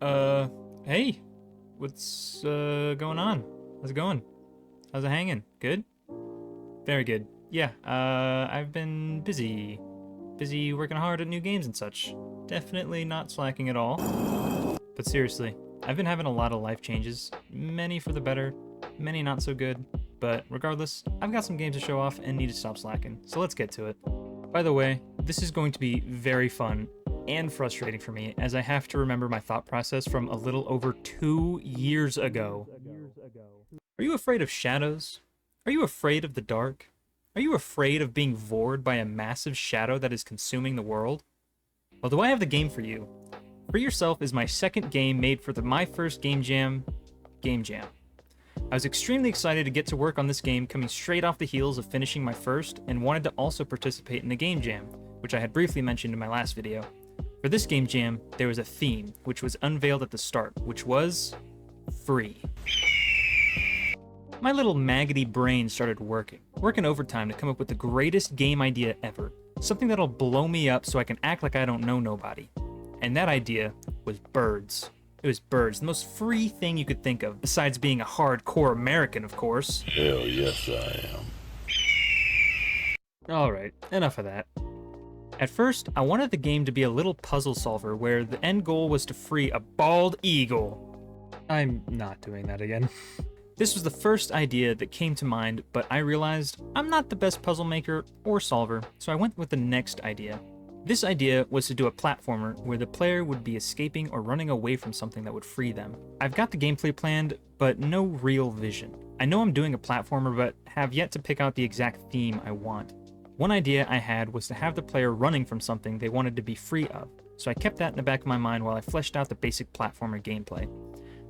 Hey, what's, going on? How's it going? How's it hanging? Good? Very good. Yeah, I've been busy. Busy working hard at new games and such. Definitely not slacking at all. But seriously, I've been having a lot of life changes. Many for the better, many not so good. But regardless, I've got some games to show off and need to stop slacking, so let's get to it. By the way, this is going to be very fun and frustrating for me as I have to remember my thought process from a little over 2 years ago. Are you afraid of shadows? Are you afraid of the dark? Are you afraid of being vored by a massive shadow that is consuming the world? Well, do I have the game for you? Free Yourself is my second game made for my first Game Jam. I was extremely excited to get to work on this game coming straight off the heels of finishing my first and wanted to also participate in the Game Jam, which I had briefly mentioned in my last video. For this Game Jam, there was a theme, which was unveiled at the start, which was free. My little maggoty brain started working overtime to come up with the greatest game idea ever, something that'll blow me up so I can act like I don't know nobody. And that idea was birds. It was birds, the most free thing you could think of, besides being a hardcore American, of course. Hell yes I am. Alright, enough of that. At first, I wanted the game to be a little puzzle solver where the end goal was to free a bald eagle. I'm not doing that again. This was the first idea that came to mind, but I realized I'm not the best puzzle maker or solver, so I went with the next idea. This idea was to do a platformer where the player would be escaping or running away from something that would free them. I've got the gameplay planned, but no real vision. I know I'm doing a platformer, but have yet to pick out the exact theme I want. One idea I had was to have the player running from something they wanted to be free of, so I kept that in the back of my mind while I fleshed out the basic platformer gameplay.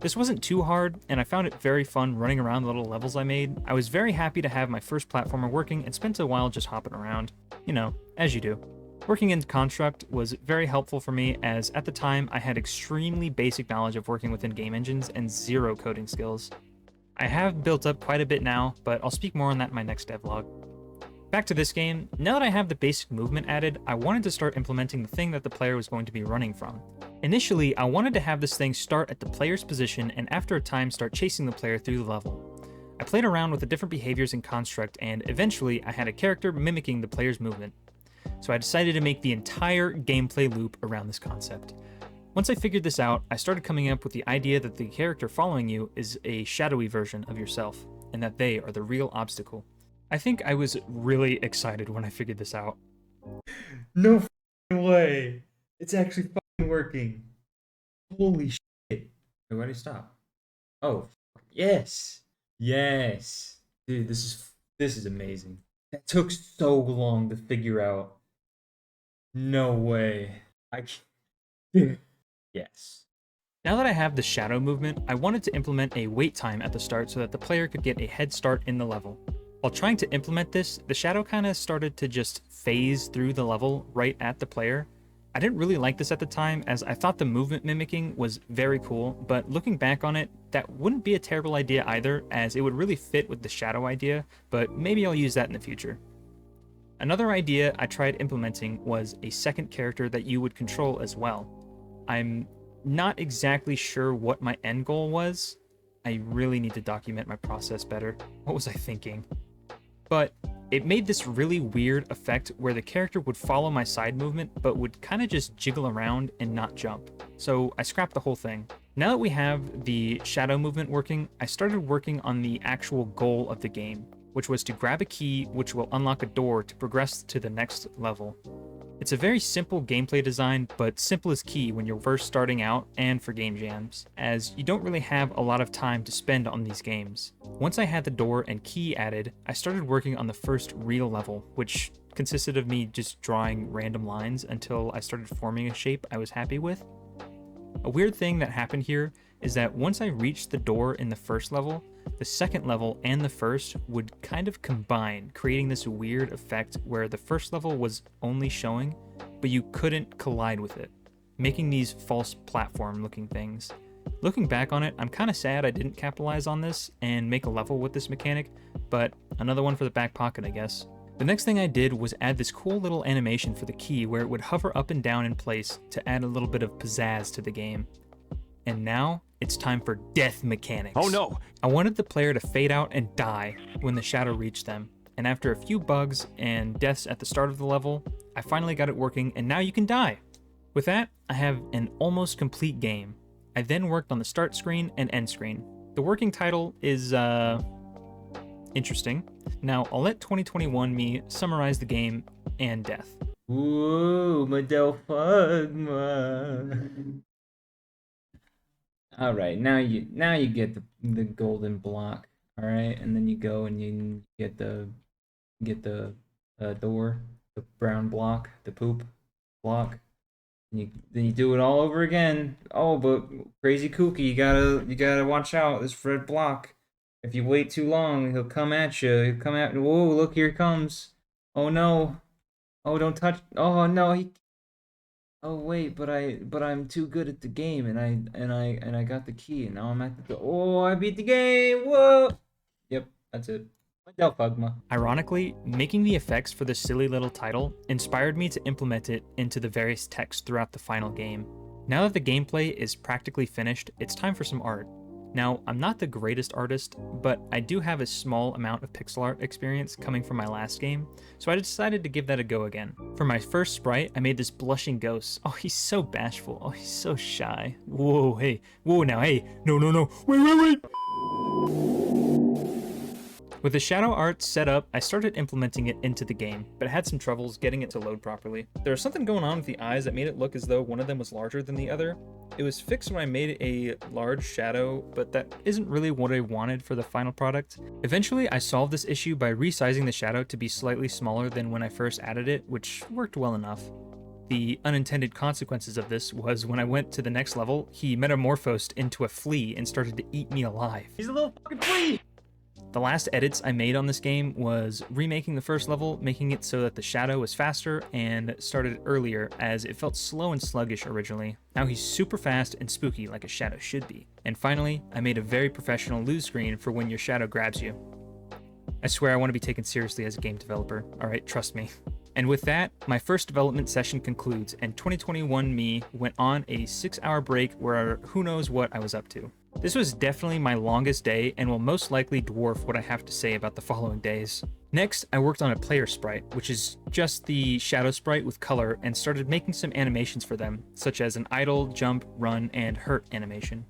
This wasn't too hard, and I found it very fun running around the little levels I made. I was very happy to have my first platformer working and spent a while just hopping around. You know, as you do. Working in Construct was very helpful for me as at the time I had extremely basic knowledge of working within game engines and zero coding skills. I have built up quite a bit now, but I'll speak more on that in my next devlog. Back to this game, now that I have the basic movement added, I wanted to start implementing the thing that the player was going to be running from. Initially, I wanted to have this thing start at the player's position and after a time start chasing the player through the level. I played around with the different behaviors in Construct and eventually I had a character mimicking the player's movement. So I decided to make the entire gameplay loop around this concept. Once I figured this out, I started coming up with the idea that the character following you is a shadowy version of yourself, and that they are the real obstacle. I think I was really excited when I figured this out. No f***ing way. It's actually fucking working. Holy shit. Wait, why did he stop? Oh, yes. Yes. Dude, this is amazing. That took so long to figure out. No way. Dude. Yes. Now that I have the shadow movement, I wanted to implement a wait time at the start so that the player could get a head start in the level. While trying to implement this, the shadow kind of started to just phase through the level right at the player. I didn't really like this at the time as I thought the movement mimicking was very cool, but looking back on it, that wouldn't be a terrible idea either as it would really fit with the shadow idea, but maybe I'll use that in the future. Another idea I tried implementing was a second character that you would control as well. I'm not exactly sure what my end goal was. I really need to document my process better. What was I thinking? But it made this really weird effect where the character would follow my side movement but would kind of just jiggle around and not jump. So I scrapped the whole thing. Now that we have the shadow movement working, I started working on the actual goal of the game, which was to grab a key which will unlock a door to progress to the next level. It's a very simple gameplay design, but simple is key when you're first starting out and for game jams, as you don't really have a lot of time to spend on these games. Once I had the door and key added, I started working on the first real level, which consisted of me just drawing random lines until I started forming a shape I was happy with. A weird thing that happened here is that once I reached the door in the first level, the second level and the first would kind of combine, creating this weird effect where the first level was only showing, but you couldn't collide with it, making these false platform looking things. Looking back on it, I'm kind of sad I didn't capitalize on this and make a level with this mechanic, but another one for the back pocket, I guess. The next thing I did was add this cool little animation for the key where it would hover up and down in place to add a little bit of pizzazz to the game. And now, it's time for death mechanics. Oh no! I wanted the player to fade out and die when the shadow reached them. And after a few bugs and deaths at the start of the level, I finally got it working, and now you can die. With that, I have an almost complete game. I then worked on the start screen and end screen. The working title is, interesting. Now, I'll let 2021 me summarize the game and death. Ooh, Madelphagma. All right, now you get the golden block. All right, and then you go and you get the door, the brown block, the poop block. And then you do it all over again. Oh, but crazy kooky, you gotta watch out. This red block. If you wait too long, he'll come at you. He'll come at. Whoa! Look, here he comes. Oh no! Oh, don't touch. Oh no! Oh wait, but I'm too good at the game, and I got the key, and now I'm at the. Oh, I beat the game! Whoa! Yep, that's it. Delphagma. Ironically, making the effects for this silly little title inspired me to implement it into the various texts throughout the final game. Now that the gameplay is practically finished, it's time for some art. Now, I'm not the greatest artist, but I do have a small amount of pixel art experience coming from my last game, so I decided to give that a go again. For my first sprite, I made this blushing ghost. Oh, he's so bashful. Oh, he's so shy. Whoa, hey. Whoa, now, hey. No, no, no. Wait. With the shadow art set up, I started implementing it into the game, but had some troubles getting it to load properly. There was something going on with the eyes that made it look as though one of them was larger than the other. It was fixed when I made a large shadow, but that isn't really what I wanted for the final product. Eventually, I solved this issue by resizing the shadow to be slightly smaller than when I first added it, which worked well enough. The unintended consequences of this was when I went to the next level, he metamorphosed into a flea and started to eat me alive. He's a little fucking flea! The last edits I made on this game was remaking the first level, making it so that the shadow was faster and started earlier, as it felt slow and sluggish originally. Now he's super fast and spooky like a shadow should be. And finally, I made a very professional lose screen for when your shadow grabs you. I swear I want to be taken seriously as a game developer, alright, trust me. And with that, my first development session concludes, and 2021 me went on a 6-hour break where who knows what I was up to. This was definitely my longest day and will most likely dwarf what I have to say about the following days. Next, I worked on a player sprite, which is just the shadow sprite with color, and started making some animations for them, such as an idle, jump, run, and hurt animation.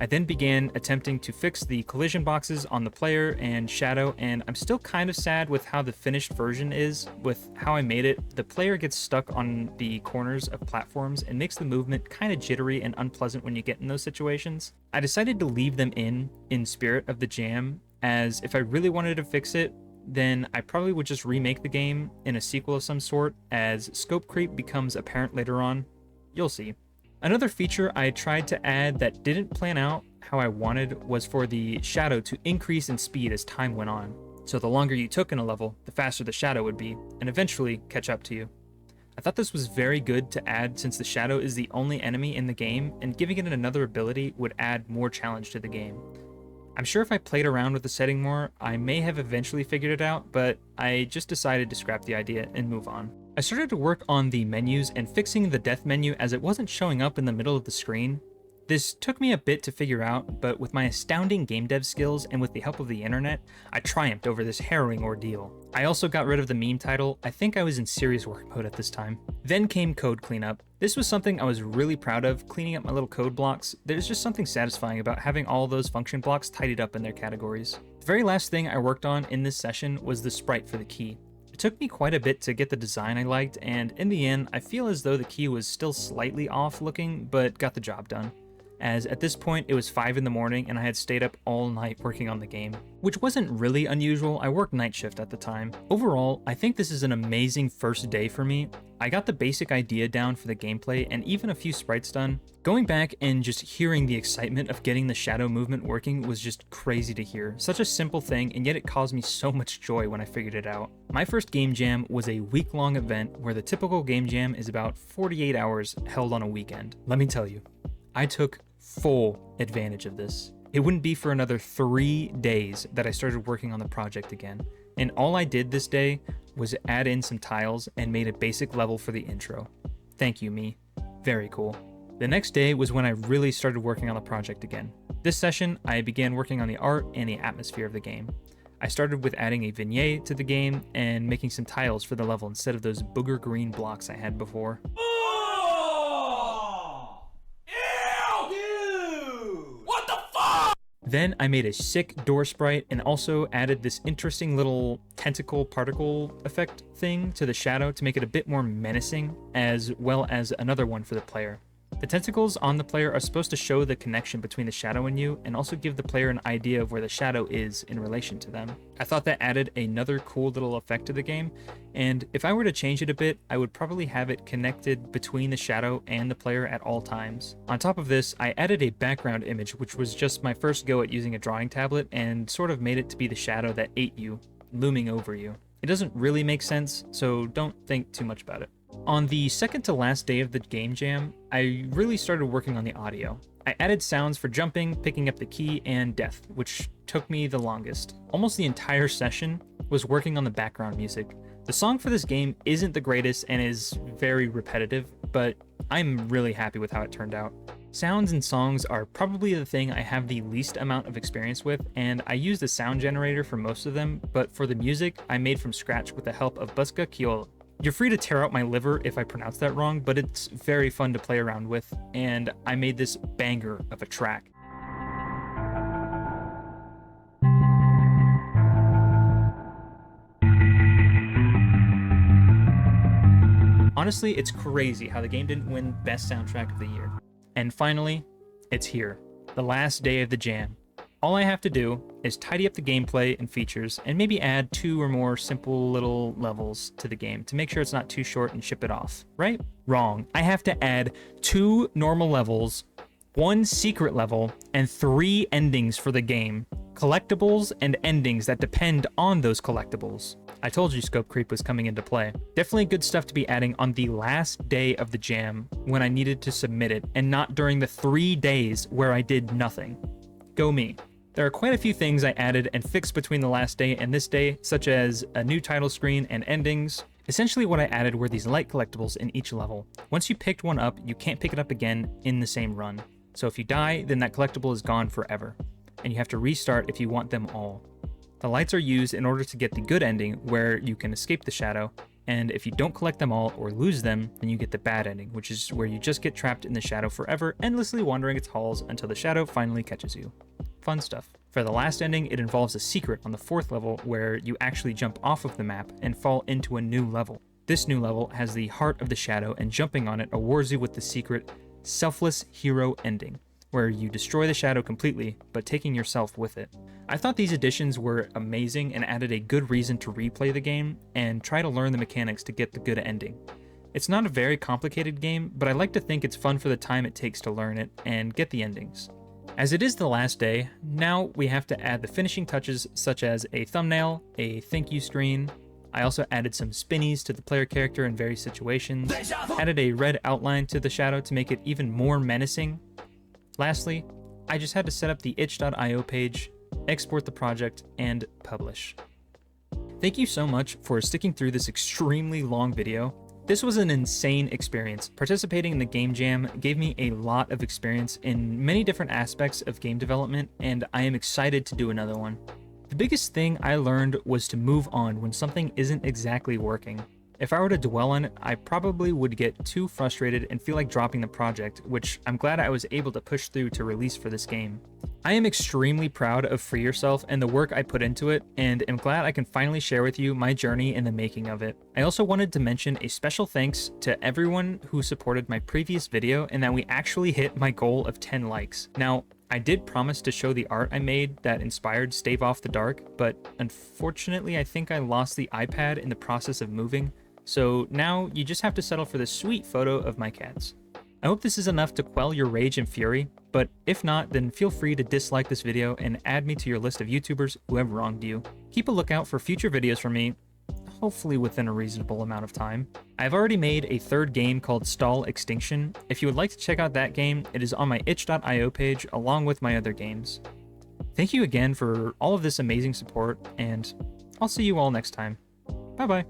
I then began attempting to fix the collision boxes on the player and shadow, and I'm still kind of sad with how the finished version is. With how I made it, the player gets stuck on the corners of platforms and makes the movement kind of jittery and unpleasant when you get in those situations. I decided to leave them in spirit of the jam, as if I really wanted to fix it, then I probably would just remake the game in a sequel of some sort, as scope creep becomes apparent later on. You'll see. Another feature I tried to add that didn't plan out how I wanted was for the shadow to increase in speed as time went on. So the longer you took in a level, the faster the shadow would be, and eventually catch up to you. I thought this was very good to add since the shadow is the only enemy in the game, and giving it another ability would add more challenge to the game. I'm sure if I played around with the setting more, I may have eventually figured it out, but I just decided to scrap the idea and move on. I started to work on the menus and fixing the death menu as it wasn't showing up in the middle of the screen. This took me a bit to figure out, but with my astounding game dev skills and with the help of the internet, I triumphed over this harrowing ordeal. I also got rid of the meme title. I think I was in serious work mode at this time. Then came code cleanup. This was something I was really proud of, cleaning up my little code blocks. There's just something satisfying about having all those function blocks tidied up in their categories. The very last thing I worked on in this session was the sprite for the key. It took me quite a bit to get the design I liked, and in the end, I feel as though the key was still slightly off looking, but got the job done. As at this point it was 5 in the morning and I had stayed up all night working on the game. Which wasn't really unusual, I worked night shift at the time. Overall, I think this is an amazing first day for me. I got the basic idea down for the gameplay and even a few sprites done. Going back and just hearing the excitement of getting the shadow movement working was just crazy to hear. Such a simple thing, and yet it caused me so much joy when I figured it out. My first game jam was a week-long event where the typical game jam is about 48 hours held on a weekend. Let me tell you, I took full advantage of this. It wouldn't be for another 3 days that I started working on the project again, and all I did this day was add in some tiles and made a basic level for the intro. Thank you, me. Very cool. The next day was when I really started working on the project again. This session, I began working on the art and the atmosphere of the game. I started with adding a vignette to the game and making some tiles for the level instead of those booger green blocks I had before. Oh! Ew! Dude! What the fuck? Then I made a sick door sprite and also added this interesting little tentacle particle effect thing to the shadow to make it a bit more menacing, as well as another one for the player. The tentacles on the player are supposed to show the connection between the shadow and you, and also give the player an idea of where the shadow is in relation to them. I thought that added another cool little effect to the game, and if I were to change it a bit, I would probably have it connected between the shadow and the player at all times. On top of this, I added a background image, which was just my first go at using a drawing tablet, and sort of made it to be the shadow that ate you, looming over you. It doesn't really make sense, so don't think too much about it. On the second to last day of the game jam, I really started working on the audio. I added sounds for jumping, picking up the key, and death, which took me the longest. Almost the entire session was working on the background music. The song for this game isn't the greatest and is very repetitive, but I'm really happy with how it turned out. Sounds and songs are probably the thing I have the least amount of experience with, and I used a sound generator for most of them, but for the music, I made from scratch with the help of Buska Kiola. You're free to tear out my liver if I pronounce that wrong, but it's very fun to play around with, and I made this banger of a track. Honestly, it's crazy how the game didn't win Best Soundtrack of the Year. And finally, it's here, the last day of the jam. All I have to do is tidy up the gameplay and features, and maybe add 2 or more simple little levels to the game to make sure it's not too short and ship it off, right? Wrong. I have to add 2 normal levels, 1 secret level, and 3 endings for the game. Collectibles and endings that depend on those collectibles. I told you scope creep was coming into play. Definitely good stuff to be adding on the last day of the jam when I needed to submit it, and not during the 3 days where I did nothing. Go me. There are quite a few things I added and fixed between the last day and this day, such as a new title screen and endings. Essentially what I added were these light collectibles in each level. Once you picked one up, you can't pick it up again in the same run. So if you die, then that collectible is gone forever, and you have to restart if you want them all. The lights are used in order to get the good ending, where you can escape the shadow, and if you don't collect them all or lose them, then you get the bad ending, which is where you just get trapped in the shadow forever, endlessly wandering its halls until the shadow finally catches you. Fun stuff. For the last ending, it involves a secret on the 4th level where you actually jump off of the map and fall into a new level. This new level has the Heart of the Shadow, and jumping on it awards you with the secret Selfless Hero ending, where you destroy the shadow completely, but taking yourself with it. I thought these additions were amazing and added a good reason to replay the game and try to learn the mechanics to get the good ending. It's not a very complicated game, but I like to think it's fun for the time it takes to learn it and get the endings. As it is the last day, now we have to add the finishing touches such as a thumbnail, a thank you screen. I also added some spinnies to the player character in various situations, added a red outline to the shadow to make it even more menacing. Lastly, I just had to set up the itch.io page, export the project, and publish. Thank you so much for sticking through this extremely long video. This was an insane experience. Participating in the game jam gave me a lot of experience in many different aspects of game development, and I am excited to do another one. The biggest thing I learned was to move on when something isn't exactly working. If I were to dwell on it, I probably would get too frustrated and feel like dropping the project, which I'm glad I was able to push through to release for this game. I am extremely proud of Free Yourself and the work I put into it, and am glad I can finally share with you my journey in the making of it. I also wanted to mention a special thanks to everyone who supported my previous video and that we actually hit my goal of 10 likes. Now, I did promise to show the art I made that inspired Stave Off the Dark, but unfortunately I think I lost the iPad in the process of moving. So now you just have to settle for this sweet photo of my cats. I hope this is enough to quell your rage and fury, but if not, then feel free to dislike this video and add me to your list of YouTubers who have wronged you. Keep a lookout for future videos from me, hopefully within a reasonable amount of time. I've already made a 3rd game called Stall Extinction. If you would like to check out that game, it is on my itch.io page along with my other games. Thank you again for all of this amazing support, and I'll see you all next time. Bye bye.